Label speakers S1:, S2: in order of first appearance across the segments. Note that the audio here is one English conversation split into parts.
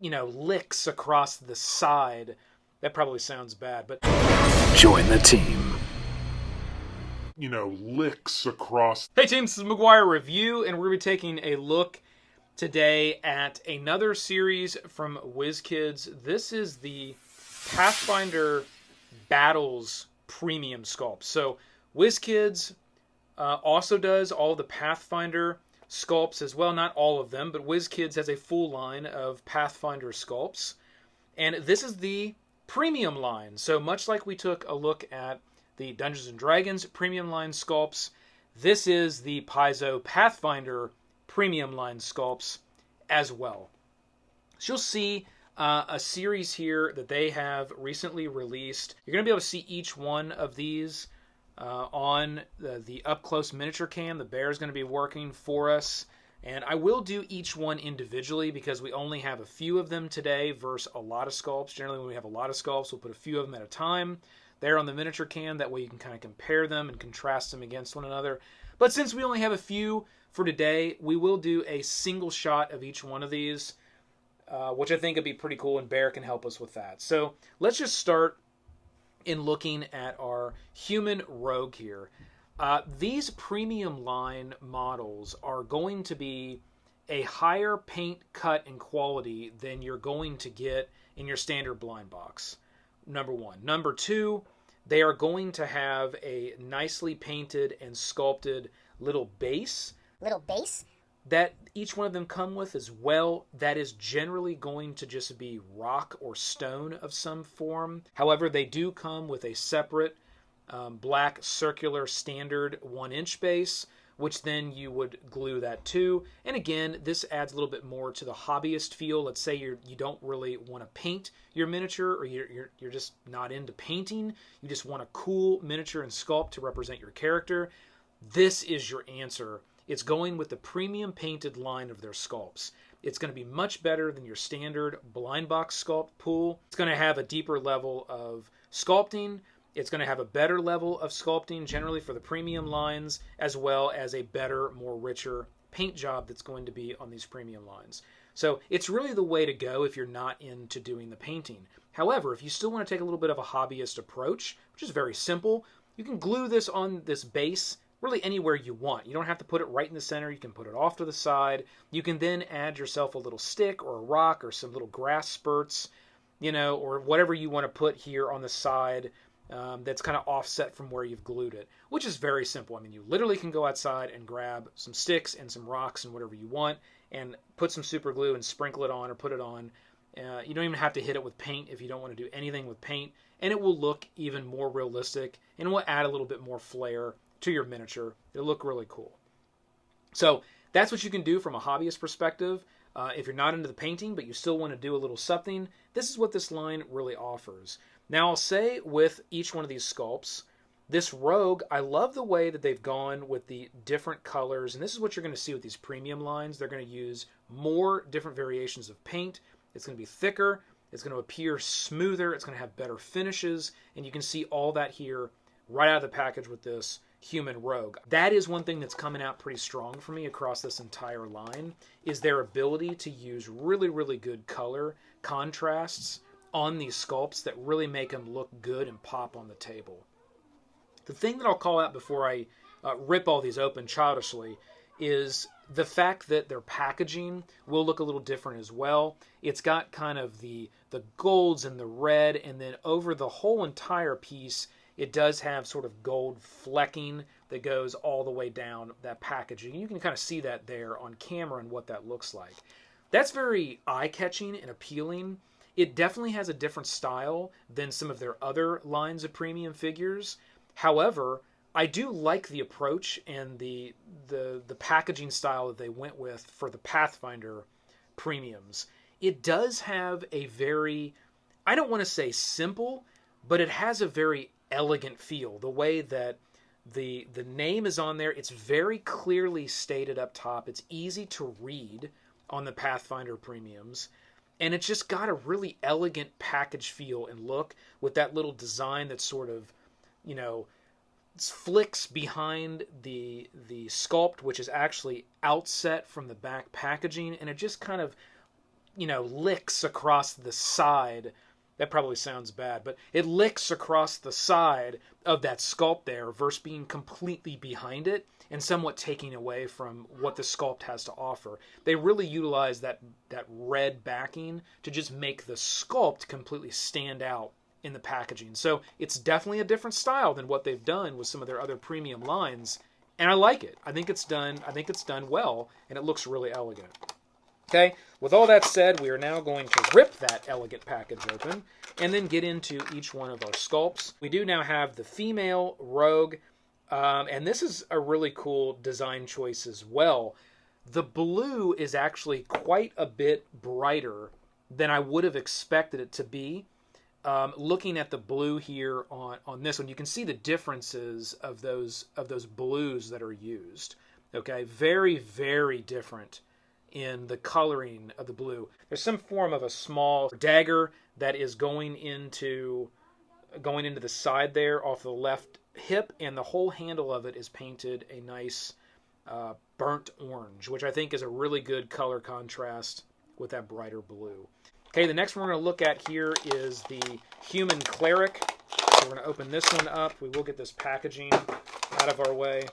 S1: licks across the side. That probably sounds bad, but
S2: join the team.
S3: Licks across.
S1: Hey team, this is McGuire Review, and we're going to be taking a look today at another series from Wizkids. This is the Pathfinder Battles Premium Sculpt. So Wizkids also does all the Pathfinder sculpts as well. Not all of them, but Wizkids has a full line of Pathfinder sculpts. And this is the premium line. So much like we took a look at the Dungeons & Dragons premium line sculpts, this is the Paizo Pathfinder premium line sculpts as well. So you'll see a series here that they have recently released. You're going to be able to see each one of these on the up-close miniature cam. The bear is going to be working for us. And I will do each one individually because we only have a few of them today versus a lot of sculpts. Generally, when we have a lot of sculpts, we'll put a few of them at a time there on the miniature cam. That way you can kind of compare them and contrast them against one another. But since we only have a few for today, we will do a single shot of each one of these, which I think would be pretty cool, and Bear can help us with that. So let's just start in looking at our human rogue here. These premium line models are going to be a higher paint cut and quality than you're going to get in your standard blind box. Number one. Number two, they are going to have a nicely painted and sculpted little base. That each one of them come with as well. That is generally going to just be rock or stone of some form. However, they do come with a separate black circular standard 1-inch base, which then you would glue that to. And again, this adds a little bit more to the hobbyist feel. Let's say you don't really want to paint your miniature, or you're just not into painting. You just want a cool miniature and sculpt to represent your character. This is your answer. It's going with the premium painted line of their sculpts. It's going to be much better than your standard blind box sculpt pool. It's going to have a deeper level of sculpting. It's going to have a better level of sculpting generally for the premium lines, as well as a better, more richer paint job that's going to be on these premium lines. So it's really the way to go if you're not into doing the painting. However, if you still want to take a little bit of a hobbyist approach, which is very simple, you can glue this on this base really anywhere you want. You don't have to put it right in the center. You can put it off to the side. You can then add yourself a little stick or a rock or some little grass spurts, or whatever you want to put here on the side. That's kind of offset from where you've glued it, which is very simple. I mean, you literally can go outside and grab some sticks and some rocks and whatever you want and put some super glue and sprinkle it on or put it on. You don't even have to hit it with paint if you don't want to do anything with paint, and it will look even more realistic and will add a little bit more flair to your miniature. It'll look really cool. So that's what you can do from a hobbyist perspective. If you're not into the painting, but you still want to do a little something, this is what this line really offers. Now, I'll say with each one of these sculpts, this rogue, I love the way that they've gone with the different colors, and this is what you're going to see with these premium lines. They're going to use more different variations of paint. It's going to be thicker. It's going to appear smoother. It's going to have better finishes, and you can see all that here right out of the package with this human rogue. That is one thing that's coming out pretty strong for me across this entire line, is their ability to use really, really good color contrasts on these sculpts that really make them look good and pop on the table. The thing that I'll call out before I rip all these open childishly is the fact that their packaging will look a little different as well. It's got kind of the golds and the red, and then over the whole entire piece, it does have sort of gold flecking that goes all the way down that packaging. You can kind of see that there on camera and what that looks like. That's very eye-catching and appealing. It definitely has a different style than some of their other lines of premium figures. However, I do like the approach and the packaging style that they went with for the Pathfinder premiums. It does have a very, I don't want to say simple, but it has a very elegant feel. The way that the name is on there, it's very clearly stated up top. It's easy to read on the Pathfinder premiums. And it's just got a really elegant package feel and look with that little design that sort of, flicks behind the sculpt, which is actually outset from the back packaging. And it just kind of licks across the side. That probably sounds bad, but it licks across the side of that sculpt there versus being completely behind it and somewhat taking away from what the sculpt has to offer. They really utilize that red backing to just make the sculpt completely stand out in the packaging. So it's definitely a different style than what they've done with some of their other premium lines, and I like it. I think it's done well, and it looks really elegant. Okay, with all that said, we are now going to rip that elegant package open and then get into each one of our sculpts. We do now have the female rogue, and this is a really cool design choice as well. The blue is actually quite a bit brighter than I would have expected it to be. Looking at the blue here on this one, you can see the differences of those blues that are used. Okay, very, very different in the coloring of the blue. There's some form of a small dagger that is going into the side there off the left hip, and the whole handle of it is painted a nice burnt orange, which I think is a really good color contrast with that brighter blue. Okay, the next one we're going to look at here is the human cleric. So we're going to open this one up. We will get this packaging out of our way.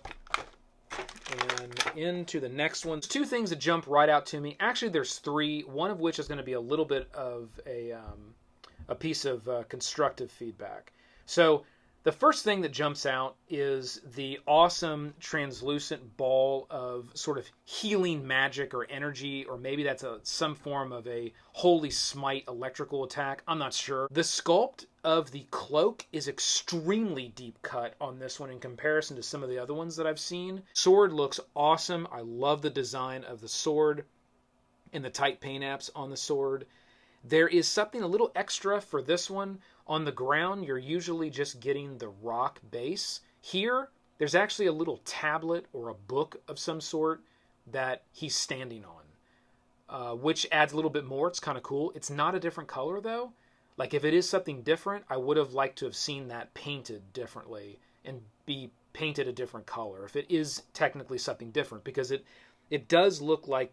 S1: And into the next one. There's two things that jump right out to me. Actually, there's three, one of which is going to be a little bit of a piece of constructive feedback. So the first thing that jumps out is the awesome translucent ball of sort of healing magic or energy, or maybe that's some form of a holy smite electrical attack. I'm not sure. The sculpt of the cloak is extremely deep cut on this one in comparison to some of the other ones that I've seen. Sword looks awesome. I love the design of the sword and the tight paint apps on the sword. There is something a little extra for this one. On the ground, you're usually just getting the rock base. Here, there's actually a little tablet or a book of some sort that he's standing on, which adds a little bit more. It's kind of cool. It's not a different color, though. Like, if it is something different, I would have liked to have seen that painted differently and be painted a different color, if it is technically something different, because it does look like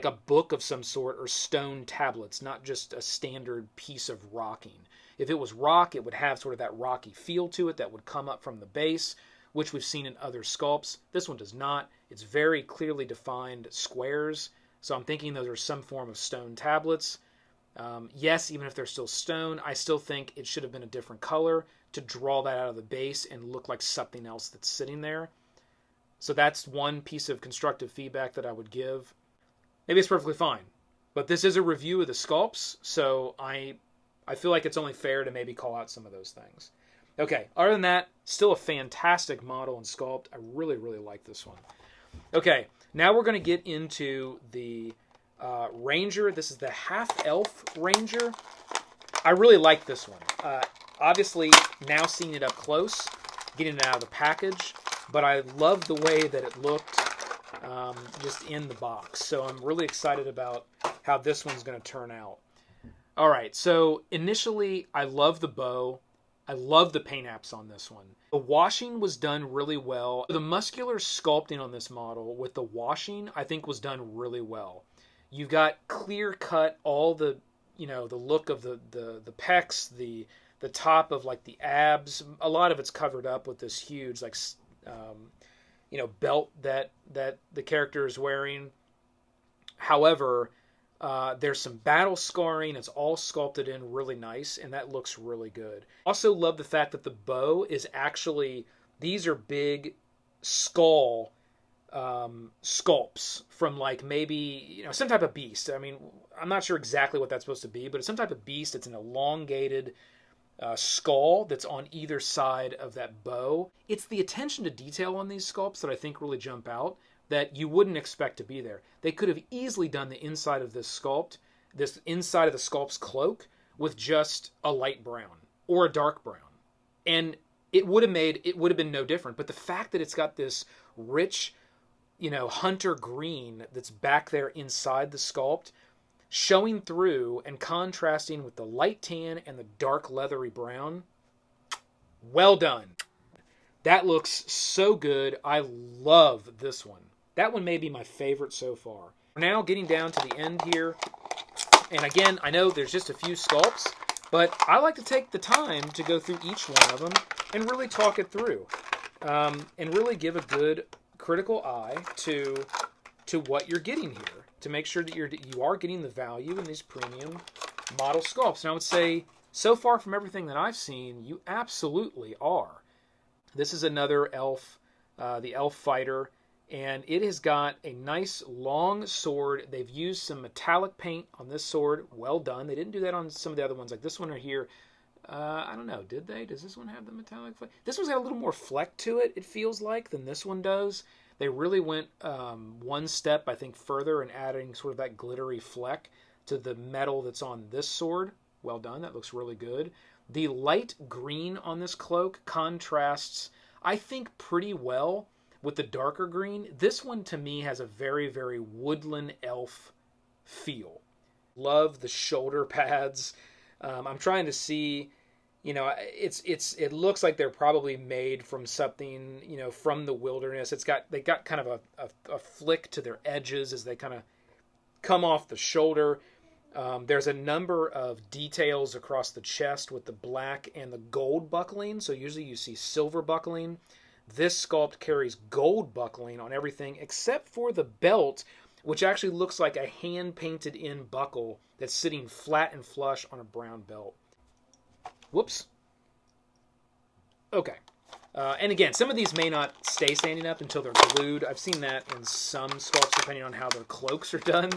S1: a book of some sort or stone tablets, not just a standard piece of rocking. If it was rock, it would have sort of that rocky feel to it that would come up from the base, which we've seen in other sculpts. This one does not. It's very clearly defined squares, so I'm thinking those are some form of stone tablets. Yes, even if they're still stone, I still think it should have been a different color to draw that out of the base and look like something else that's sitting there. So that's one piece of constructive feedback that I would give. Maybe it's perfectly fine, but this is a review of the sculpts, so I feel like it's only fair to maybe call out some of those things. Okay, other than that, still a fantastic model and sculpt. I really, really like this one. Okay, now we're going to get into the Ranger. This is the half-elf Ranger. I really like this one. Obviously, now seeing it up close, getting it out of the package, but I love the way that it looked just in the box. So I'm really excited about how this one's going to turn out. All right, so initially, I love the bow. I love the paint apps on this one. The washing was done really well. The muscular sculpting on this model with the washing, I think, was done really well. You've got clear cut all the, the look of the pecs, the top of like the abs. A lot of it's covered up with this huge belt that the character is wearing. However, there's some battle scarring. It's all sculpted in really nice, and that looks really good. Also love the fact that the bow is actually, these are big skull sculpts from like maybe, some type of beast. I mean, I'm not sure exactly what that's supposed to be, but it's some type of beast. It's an elongated skull that's on either side of that bow. It's the attention to detail on these sculpts that I think really jump out, that you wouldn't expect to be there. They could have easily done the inside of this sculpt, this inside of the sculpt's cloak, with just a light brown or a dark brown. And it would have been no different. But the fact that it's got this rich, hunter green that's back there inside the sculpt, showing through and contrasting with the light tan and the dark leathery brown, well done. That looks so good. I love this one. That one may be my favorite so far. Now getting down to the end here, And again, I know there's just a few sculpts, but I like to take the time to go through each one of them and really talk it through. And really give a good critical eye to what you're getting here, to make sure that you are getting the value in these premium model sculpts. And I would say, so far from everything that I've seen, you absolutely are. This is another elf, the elf fighter, and it has got a nice long sword. They've used some metallic paint on this sword. Well done. They didn't do that on some of the other ones, like this one right here. I don't know, did they? Does this one have the metallic fleck? This one's got a little more fleck to it, it feels like, than this one does. They really went one step, I think, further in adding sort of that glittery fleck to the metal that's on this sword. Well done. That looks really good. The light green on this cloak contrasts, I think, pretty well with the darker green. This one, to me, has a very, very woodland elf feel. Love the shoulder pads. I'm trying to see, you know, it looks like they're probably made from something, you know, from the wilderness. They got kind of a flick to their edges as they kind of come off the shoulder. There's a number of details across the chest with the black and the gold buckling. So usually you see silver buckling. This sculpt carries gold buckling on everything except for the belt, which actually looks like a hand-painted in buckle that's sitting flat and flush on a brown belt. Whoops. Okay. And again, some of these may not stay standing up until they're glued. I've seen that in some sculpts, depending on how their cloaks are done.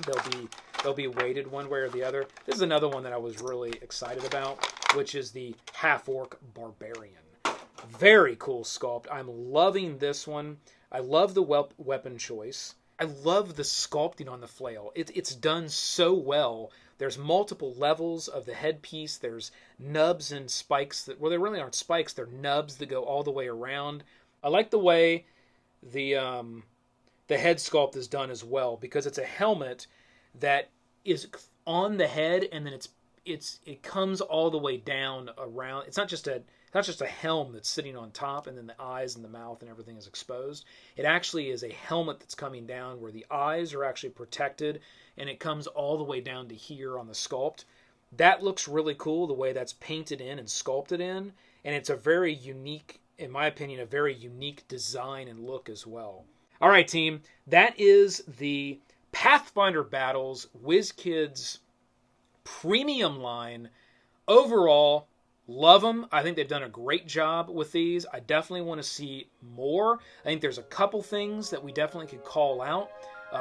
S1: They'll be weighted one way or the other. This is another one that I was really excited about, which is the half-orc Barbarian. Very cool sculpt. I'm loving this one. I love the weapon choice. I love the sculpting on the flail. It's done so well. There's multiple levels of the headpiece. There's nubs and spikes that, well, they really aren't spikes. They're nubs that go all the way around. I like the way the head sculpt is done as well, because it's a helmet that is on the head, and then it comes all the way down around. It's not just a helm that's sitting on top and then the eyes and the mouth and everything is exposed. It actually is a helmet that's coming down where the eyes are actually protected, and it comes all the way down to here on the sculpt. That looks really cool, the way that's painted in and sculpted in, and it's a very unique, in my opinion, a very unique design and look as well. All right, team, that is the Pathfinder Battles Wizkids premium line. Overall, love them. I think they've done a great job with these. I definitely want to see more. I think there's a couple things that we definitely could call out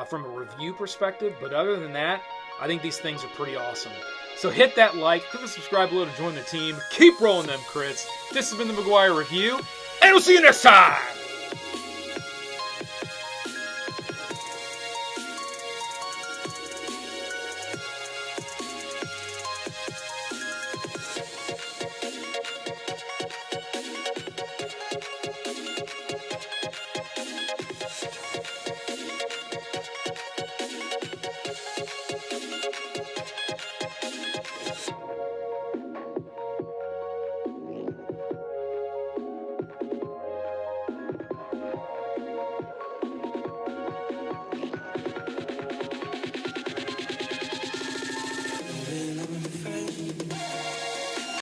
S1: from a review perspective. But other than that, I think these things are pretty awesome. So hit that like, hit the subscribe below to join the team. Keep rolling them crits. This has been the McGuire Review, and we'll see you next time!